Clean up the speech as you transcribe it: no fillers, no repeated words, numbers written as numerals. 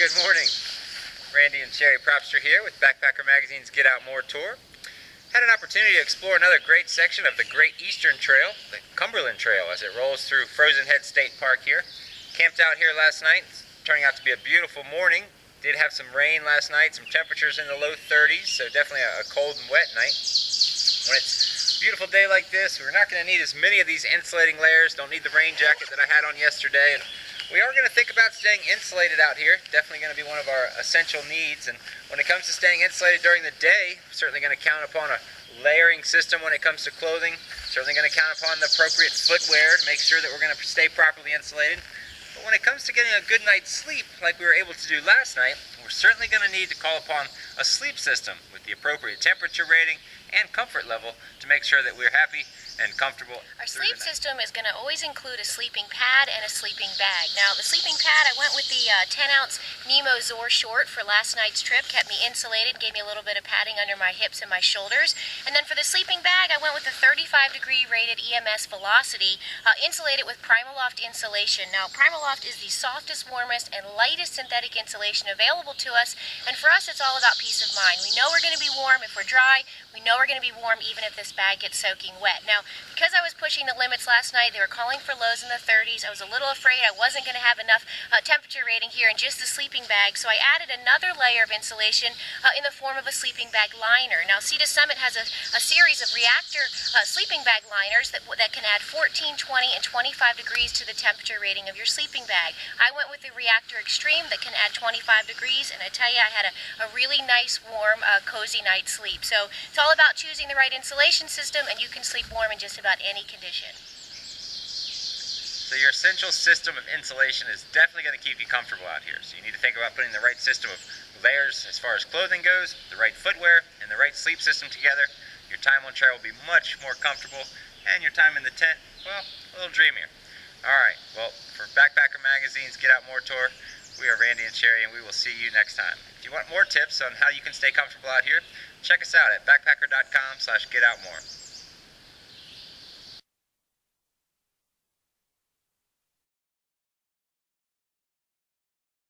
Good morning. Randy and Sheri Propster here with Backpacker Magazine's Get Out More tour. Had an opportunity to explore another great section of the Great Eastern Trail, the Cumberland Trail, as it rolls through Frozen Head State Park here. Camped out here last night. It's turning out to be a beautiful morning. Did have some rain last night, some temperatures in the low 30s, so definitely a cold and wet night. When it's a beautiful day like this, we're not going to need as many of these insulating layers. Don't need the rain jacket that I had on yesterday. And we are going to think about staying insulated out here. Definitely going to be one of our essential needs. And when it comes to staying insulated during the day, we're certainly going to count upon a layering system when it comes to clothing. Certainly going to count upon the appropriate footwear to make sure that we're going to stay properly insulated. But when it comes to getting a good night's sleep, like we were able to do last night, we're certainly going to need to call upon a sleep system with the appropriate temperature rating and comfort level to make sure that we're happy and comfortable. Our sleep system is going to always include a sleeping pad and a sleeping bag. Now, the sleeping pad, I went with the 10-ounce Nemo Zor short for last night's trip. Kept me insulated, gave me a little bit of padding under my hips and my shoulders. And then for the sleeping bag, I went with the 35-degree rated EMS Velocity, insulated with Primaloft insulation. Now, Primaloft is the softest, warmest, and lightest synthetic insulation available to us. And for us, it's all about peace of mind. We know we're going to be warm if we're dry. We know we're going to be warm even if this bag gets soaking wet. Now, because I was pushing the limits last night, they were calling for lows in the 30s. I was a little afraid I wasn't going to have enough temperature rating here in just the sleeping bag, so I added another layer of insulation in the form of a sleeping bag liner. Now, Sea to Summit has a series of reactor sleeping bag liners that can add 14, 20, and 25 degrees to the temperature rating of your sleeping bag. I went with the Reactor Extreme that can add 25 degrees, and I tell you, I had a really nice, warm, cozy night's sleep. So it's all about choosing the right insulation system, and you can sleep warm in just about any condition. So your essential system of insulation is definitely going to keep you comfortable out here. So you need to think about putting the right system of layers as far as clothing goes, the right footwear, and the right sleep system together. Your time on trail will be much more comfortable, and your time in the tent, well, a little dreamier. Alright, well, for Backpacker Magazine's Get Out More tour, we are Randy and Sheri, and we will see you next time. If you want more tips on how you can stay comfortable out here, check us out at backpacker.com/getoutmore.